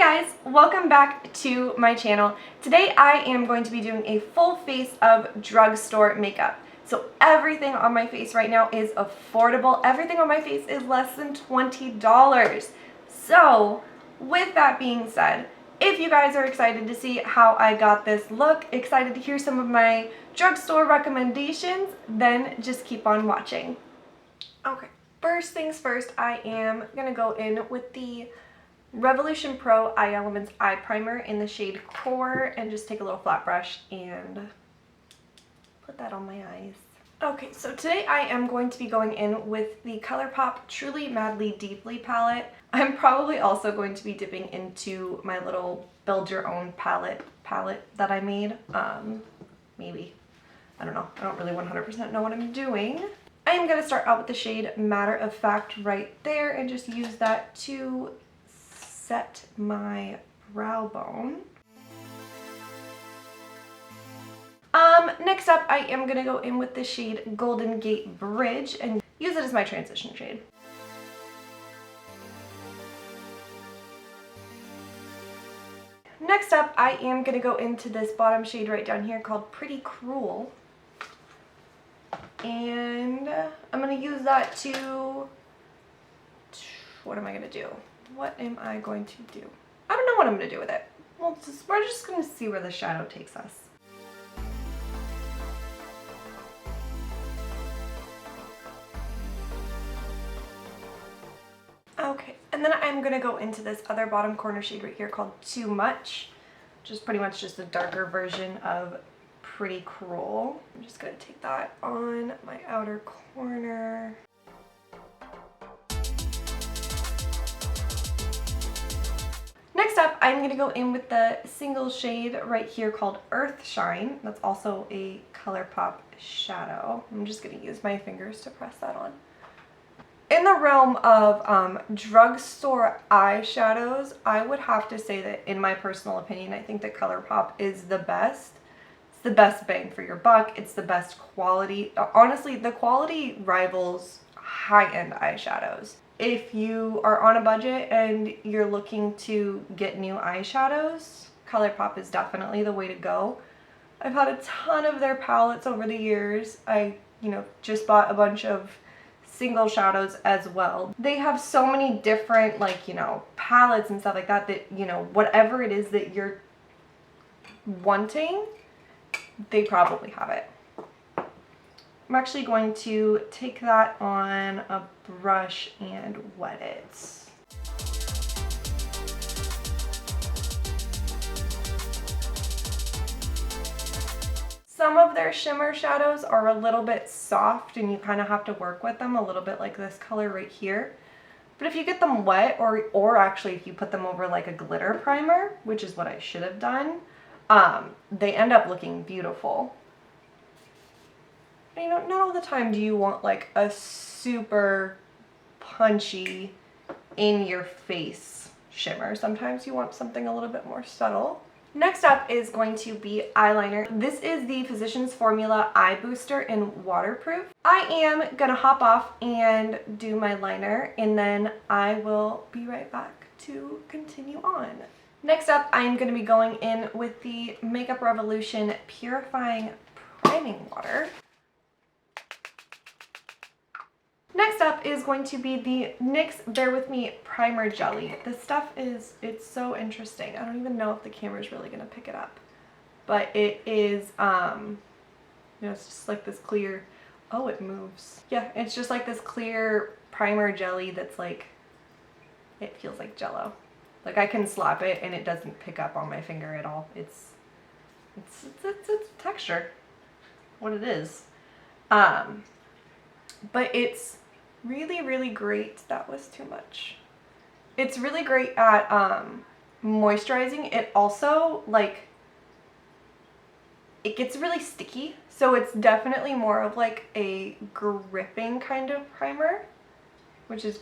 guys, welcome back to my channel. Today I am going to be doing a full face of drugstore makeup. So everything on my face right now is affordable. Everything on my face is less than $20. So with that being said, if you guys are excited to see how I got this look, excited to hear some of my drugstore recommendations, then just keep on watching. Okay, first things first, I am gonna go in with the Revolution Pro Eye Elements Eye Primer in the shade Core and just take a little flat brush and put that on my eyes. Okay, so today I am going to be going in with the ColourPop Truly Madly Deeply palette. I'm probably also going to be dipping into my little build your own palette that I made. Maybe. I don't know. I don't really 100% know what I'm doing. I am going to start out with the shade Matter of Fact right there and just use that to set my brow bone. Next up, I am going to go in with the shade Golden Gate Bridge and use it as my transition shade. Next up, I am going to go into this bottom shade right down here called Pretty Cruel. And I'm going to use that to... What am I going to do? What am I going to do? I don't know what I'm going to do with it. Well, we're just going to see where the shadow takes us. Okay, and then I'm going to go into this other bottom corner shade right here called Too Much. Just pretty much just a darker version of Pretty Cruel. I'm just going to take that on my outer corner. Next up, I'm going to go in with the single shade right here called Earth Shine. That's also a ColourPop shadow. I'm just going to use my fingers to press that on. In the realm of drugstore eyeshadows, I would have to say that in my personal opinion, I think that ColourPop is the best. It's the best bang for your buck. It's the best quality. Honestly, the quality rivals high-end eyeshadows. If you are on a budget and you're looking to get new eyeshadows, ColourPop is definitely the way to go. I've had a ton of their palettes over the years. I, just bought a bunch of single shadows as well. They have so many different, palettes and stuff like that that, whatever it is that you're wanting, they probably have it. I'm actually going to take that on a brush and wet it. Some of their shimmer shadows are a little bit soft and you kind of have to work with them a little bit like this color right here. But if you get them wet or actually if you put them over like a glitter primer, which is what I should have done, they end up looking beautiful. Not all the time do you want like a super punchy in your face shimmer. Sometimes you want something a little bit more subtle. Next up is going to be eyeliner. This is the Physicians Formula Eye Booster in Waterproof. I am gonna hop off and do my liner and then I will be right back to continue on. Next up, I'm gonna be going in with the Makeup Revolution Purifying Priming Water. Next up is going to be the NYX Bear With Me Primer Jelly. This stuff it's so interesting. I don't even know if the camera is really going to pick it up. But it is, it's just like this clear, oh, it moves. Yeah, it's just like this clear primer jelly that's like, it feels like Jell-O. Like I can slap it and it doesn't pick up on my finger at all. It's texture, what it is. But it's really, really great. That was too much. It's really great at moisturizing. It also, it gets really sticky. So it's definitely more of like a gripping kind of primer, which is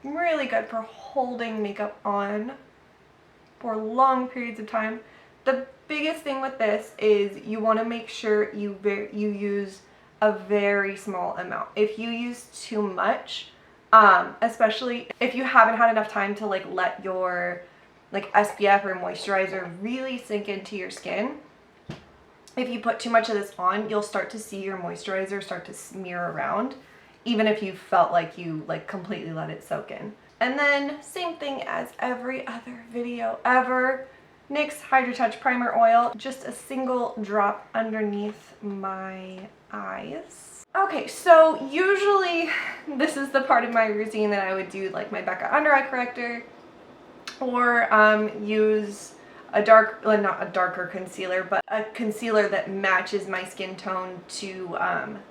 really good for holding makeup on for long periods of time. The biggest thing with this is you want to make sure you use a very small amount. If you use too much, especially if you haven't had enough time to let your like SPF or moisturizer really sink into your skin. If you put too much of this on, you'll start to see your moisturizer start to smear around, even if you felt like you like completely let it soak in. And then same thing as every other video ever, NYX Hydra Touch Primer Oil, just a single drop underneath my eyes. Okay, so usually this is the part of my routine that I would do like my Becca under eye corrector, or use a not a darker concealer, but a concealer that matches my skin tone to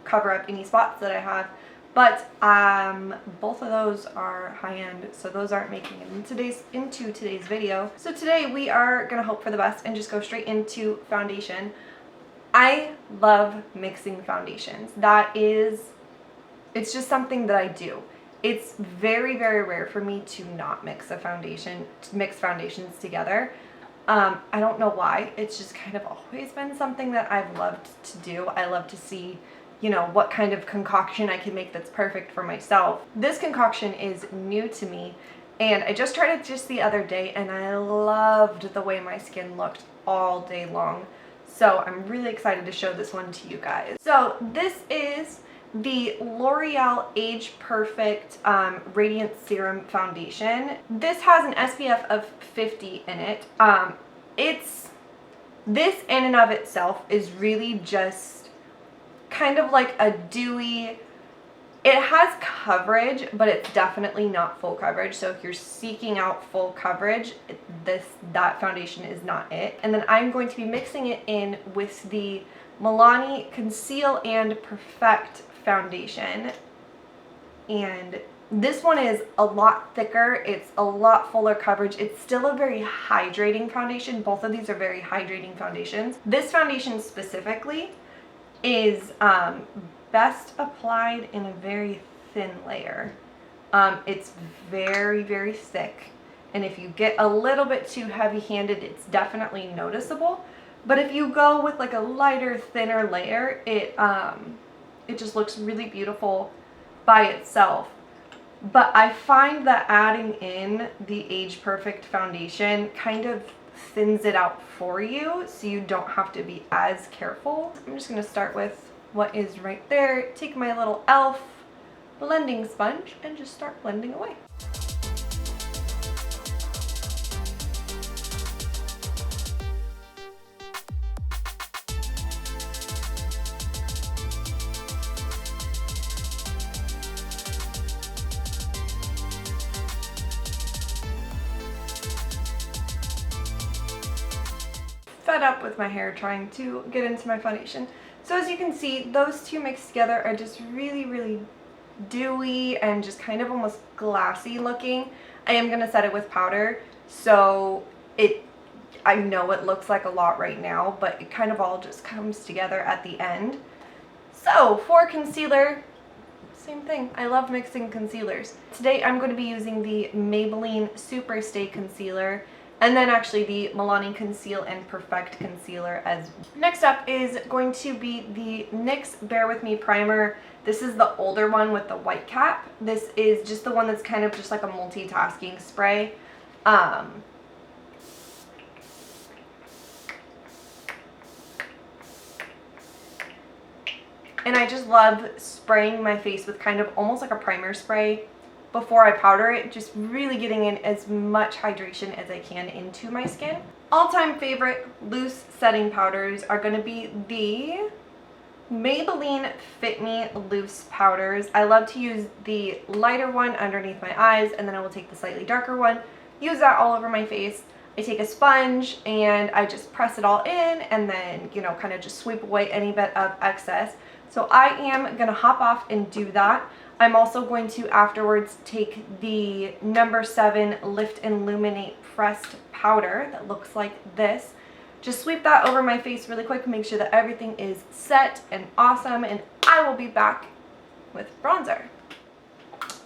cover up any spots that I have. But both of those are high-end, so those aren't making it into today's video. So today we are gonna hope for the best and just go straight into foundation. I love mixing foundations. It's just something that I do. It's very, very rare for me to not mix mix foundations together. I don't know why. It's just kind of always been something that I've loved to do. I love to see, you know, what kind of concoction I can make that's perfect for myself. This concoction is new to me, and I just tried it just the other day, and I loved the way my skin looked all day long. So I'm really excited to show this one to you guys. So this is the L'Oreal Age Perfect Radiant Serum Foundation. This has an SPF of 50 in it. This in and of itself is really just kind of like a dewy, it has coverage, but it's definitely not full coverage. So if you're seeking out full coverage, that foundation is not it. And then I'm going to be mixing it in with the Milani Conceal and Perfect foundation, and this one is a lot thicker, it's a lot fuller coverage, it's still a very hydrating foundation. Both of these are very hydrating foundations. This foundation specifically is best applied in a very thin layer. It's very, very thick, and if you get a little bit too heavy-handed, it's definitely noticeable. But if you go with like a lighter, thinner layer, it just looks really beautiful by itself. But I find that adding in the Age Perfect foundation kind of thins it out for you, so you don't have to be as careful. I'm just going to start with what is right there, take my little e.l.f. blending sponge and just start blending away. Fed up with my hair trying to get into my foundation. So as you can see, those two mixed together are just really, really dewy and just kind of almost glassy looking. I am going to set it with powder, so I know it looks like a lot right now, but it kind of all just comes together at the end. So for concealer, same thing. I love mixing concealers. Today I'm going to be using the Maybelline Super Stay Concealer, and then actually the Milani Conceal and Perfect Concealer as well. Next up is going to be the NYX Bear With Me Primer. This is the older one with the white cap. This is just the one that's kind of just like a multitasking spray. And I just love spraying my face with kind of almost like a primer spray before I powder it, just really getting in as much hydration as I can into my skin. All-time favorite loose setting powders are going to be the Maybelline Fit Me loose powders. I love to use the lighter one underneath my eyes, and then I will take the slightly darker one, use that all over my face. I take a sponge and I just press it all in, and then, you know, kind of just sweep away any bit of excess. So I am going to hop off and do that. I'm also going to afterwards take the No. 7 Lift and Illuminate pressed powder that looks like this. Just sweep that over my face really quick, make sure that everything is set and awesome, and I will be back with bronzer.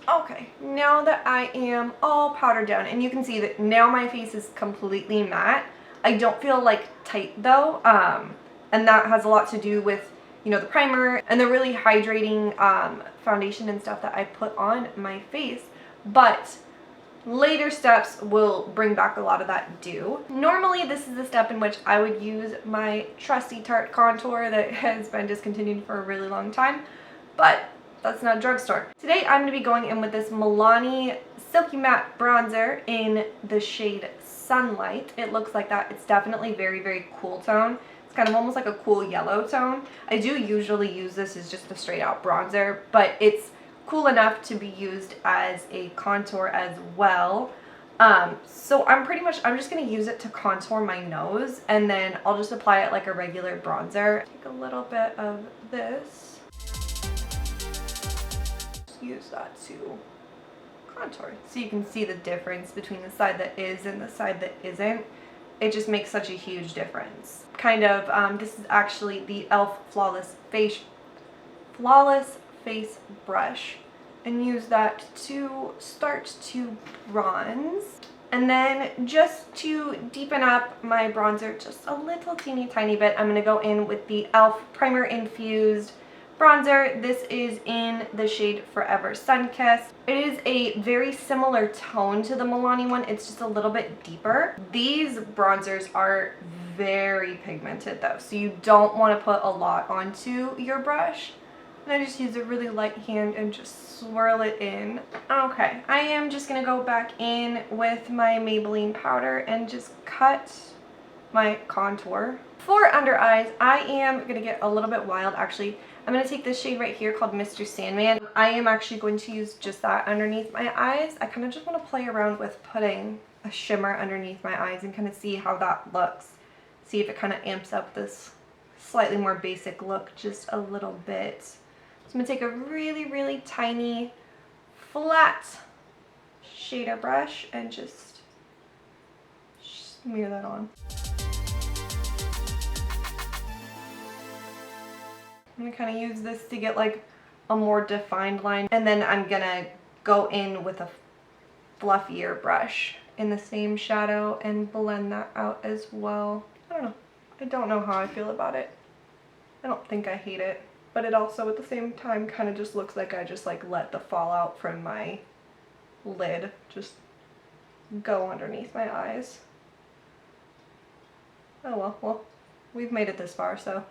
Okay, now that I am all powdered down, and you can see that now my face is completely matte. I don't feel like tight though, and that has a lot to do with, you know, the primer and the really hydrating foundation and stuff that I put on my face. But Later steps will bring back a lot of that dew. Normally, this is the step in which I would use my trusty Tarte contour that has been discontinued for a really long time, but that's not drugstore. Today, I'm going to be going in with this Milani Silky Matte Bronzer in the shade Sunlight. It looks like that. It's definitely very, very cool tone. It's kind of almost like a cool yellow tone. I do usually use this as just a straight out bronzer, but it's cool enough to be used as a contour as well. So I'm just going to use it to contour my nose, and then I'll just apply it like a regular bronzer. Take a little bit of this. Use that to contour so you can see the difference between the side that is and the side that isn't. It just makes such a huge difference. Kind of, this is actually the e.l.f. Flawless Face Brush, and use that to start to bronze. And then just to deepen up my bronzer just a little teeny tiny bit, I'm going to go in with the e.l.f. Primer Infused bronzer. This is in the shade Forever Sunkissed. It is a very similar tone to the Milani one. It's just a little bit deeper. These bronzers are very pigmented though, so you don't want to put a lot onto your brush. And I just use a really light hand and just swirl it in. Okay, I am just going to go back in with my Maybelline powder and just cut my contour. For under eyes, I am going to get a little bit wild actually. I'm going to take this shade right here called Mr. Sandman. I am actually going to use just that underneath my eyes. I kind of just want to play around with putting a shimmer underneath my eyes and kind of see how that looks. See if it kind of amps up this slightly more basic look just a little bit. So I'm going to take a really, really tiny flat shader brush and just smear that on. I'm gonna kind of use this to get like a more defined line, and then I'm gonna go in with a fluffier brush in the same shadow and blend that out as well. I don't know how I feel about it. I don't think I hate it, but it also at the same time kind of just looks like I just like let the fallout from my lid just go underneath my eyes. Oh well, we've made it this far, so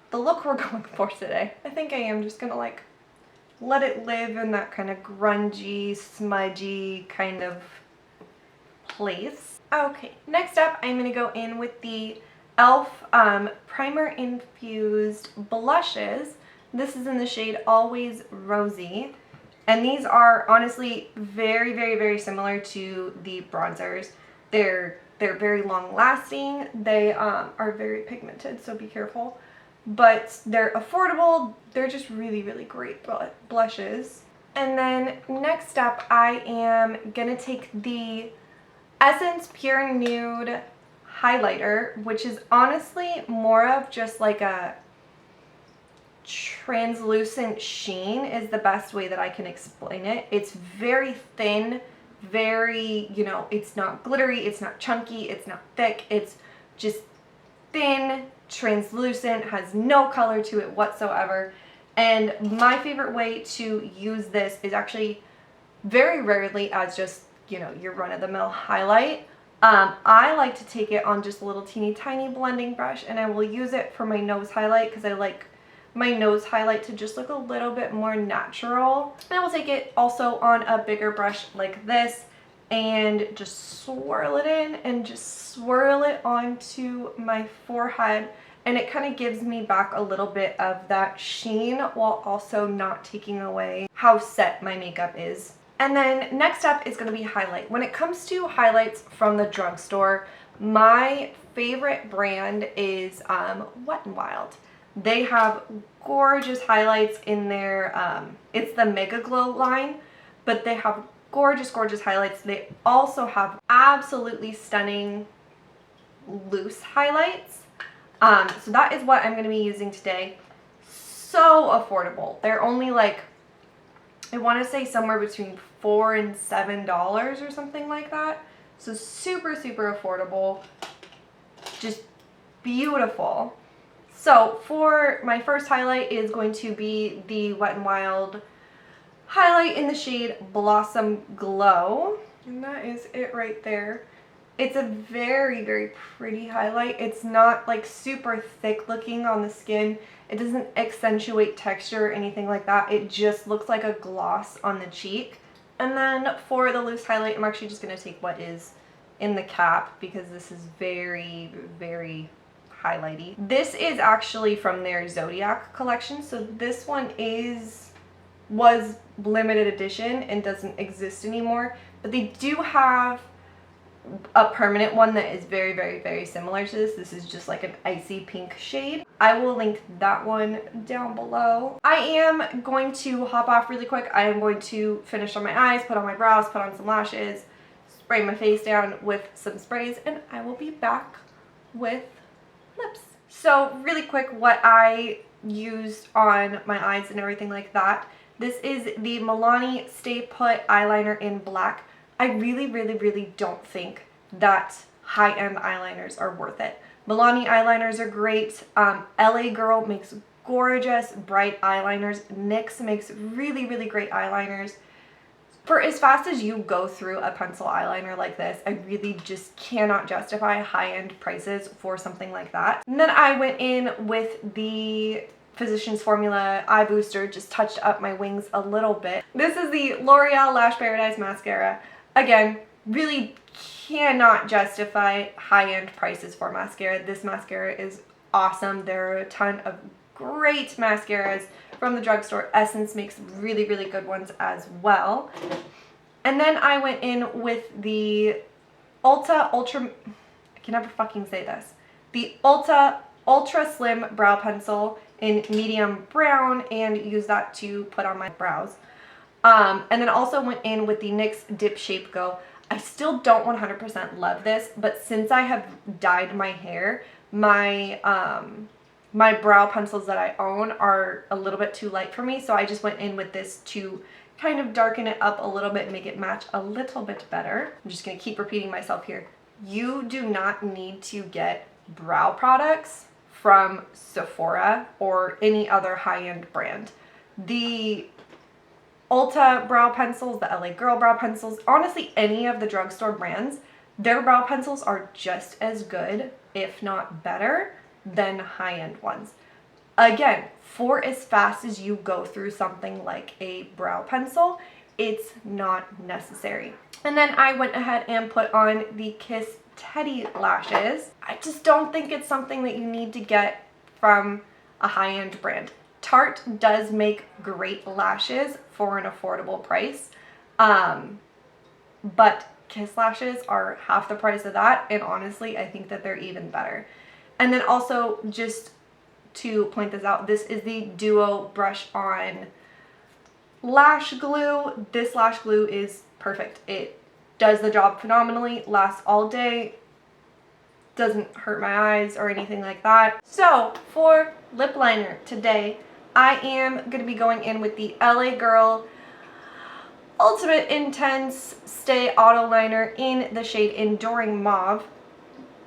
the look we're going for today. I think I am just gonna like let it live in that kind of grungy, smudgy kind of place. Okay, next up I'm gonna go in with the e.l.f. Primer Infused Blushes. This is in the shade Always Rosy. And these are honestly very, very, very similar to the bronzers. They're very long lasting. They are very pigmented, so be careful. But they're affordable. They're just really, really great blushes. And then next up, I am gonna take the Essence Pure Nude highlighter, which is honestly more of just like a translucent sheen is the best way that I can explain it. It's very thin, very, you know, it's not glittery, it's not chunky, it's not thick, it's just thin, translucent, has no color to it whatsoever. And my favorite way to use this is actually very rarely as just, you know, your run-of-the-mill highlight. I like to take it on just a little teeny tiny blending brush, and I will use it for my nose highlight because I like my nose highlight to just look a little bit more natural. And I will take it also on a bigger brush like this and just swirl it in and just swirl it onto my forehead, and it kind of gives me back a little bit of that sheen while also not taking away how set my makeup is. And then next up is going to be highlight. When it comes to highlights from the drugstore, my favorite brand is Wet n Wild. They have gorgeous highlights in their, it's the Mega Glow line, but they have gorgeous, gorgeous highlights. They also have absolutely stunning loose highlights. So that is what I'm going to be using today. So affordable. They're only like, I want to say somewhere between $4 and $7 or something like that. So super, super affordable. Just beautiful. So for my first highlight is going to be the Wet n Wild highlight in the shade Blossom Glow. And that is it right there. It's a very, very pretty highlight. It's not like super thick looking on the skin. It doesn't accentuate texture or anything like that. It just looks like a gloss on the cheek. And then for the loose highlight, I'm actually just going to take what is in the cap because this is very, very highlighty. This is actually from their Zodiac collection. So this one was limited edition and doesn't exist anymore. But they do have a permanent one that is very, very, very similar to this. This is just like an icy pink shade. I will link that one down below. I am going to hop off really quick. I am going to finish on my eyes, put on my brows, put on some lashes, spray my face down with some sprays, and I will be back with lips. So really quick, what I used on my eyes and everything like that. This is the Milani Stay Put eyeliner in black. I really, really, really don't think that high-end eyeliners are worth it. Milani eyeliners are great. LA Girl makes gorgeous, bright eyeliners. NYX makes really, really great eyeliners. For as fast as you go through a pencil eyeliner like this, I really just cannot justify high-end prices for something like that. And then I went in with the Physicians Formula Eye Booster, just touched up my wings a little bit. This is the L'Oreal Lash Paradise Mascara. Again, really cannot justify high-end prices for mascara. This mascara is awesome. There are a ton of great mascaras from the drugstore. Essence makes really, really good ones as well. And then I went in with the I can never fucking say this. The Ultra Slim Brow Pencil in medium brown, and use that to put on my brows. And then also went in with the NYX Dip Shape Go. I still don't 100% love this, but since I have dyed my hair, my my brow pencils that I own are a little bit too light for me, so I just went in with this to kind of darken it up a little bit and make it match a little bit better. I'm just going to keep repeating myself here. You do not need to get brow products from Sephora or any other high-end brand. The Ulta brow pencils, the LA Girl brow pencils, honestly any of the drugstore brands, their brow pencils are just as good, if not better, than high-end ones. Again, for as fast as you go through something like a brow pencil, it's not necessary. And then I went ahead and put on the Kiss Teddy lashes. I just don't think it's something that you need to get from a high-end brand. Tarte does make great lashes for an affordable price, but Kiss lashes are half the price of that, and honestly, I think that they're even better. And then also, just to point this out, this is the Duo Brush On Lash Glue. This lash glue is perfect. It does the job phenomenally, lasts all day, doesn't hurt my eyes or anything like that. So for lip liner today, I am going to be going in with the LA Girl Ultimate Intense Stay Auto Liner in the shade Enduring Mauve.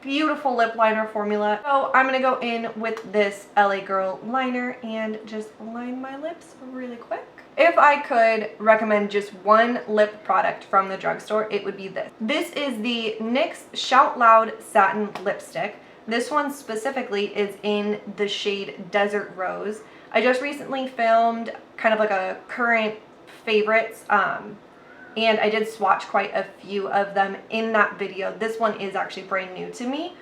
Beautiful lip liner formula. So I'm going to go in with this LA Girl liner and just line my lips really quick. If I could recommend just one lip product from the drugstore, it would be this. This is the NYX Shout Loud Satin Lipstick. This one specifically is in the shade Desert Rose. I just recently filmed kind of like a current favorites, and I did swatch quite a few of them in that video. This one is actually brand new to me,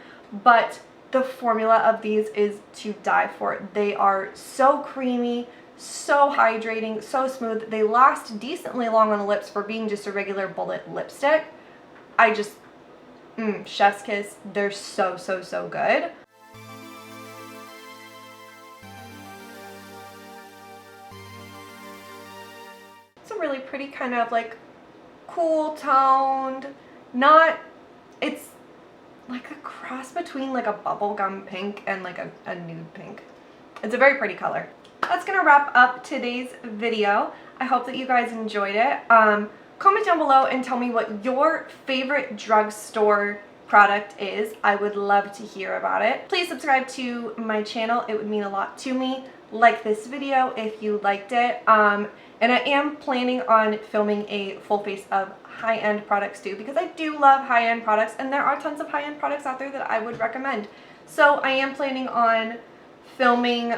but the formula of these is to die for. They are so creamy, so hydrating, so smooth. They last decently long on the lips for being just a regular bullet lipstick. I just, chef's kiss. They're so, so, so good. It's a really pretty kind of like cool toned, it's like a cross between like a bubblegum pink and like a nude pink. It's a very pretty color. That's gonna wrap up today's video. I hope that you guys enjoyed it. Comment down below and tell me what your favorite drugstore product is. I would love to hear about it. Please subscribe to my channel. It would mean a lot to me. like this video if you liked it. And I am planning on filming a full face of high-end products too, because I do love high-end products, and there are tons of high-end products out there that I would recommend. So I am planning on filming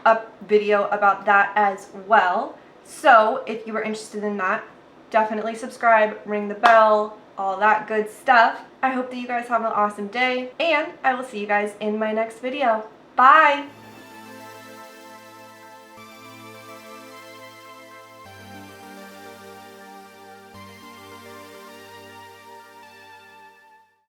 a video about that as well. So if you are interested in that, definitely subscribe, ring the bell, all that good stuff. I hope that you guys have an awesome day, and I will see you guys in my next video. Bye!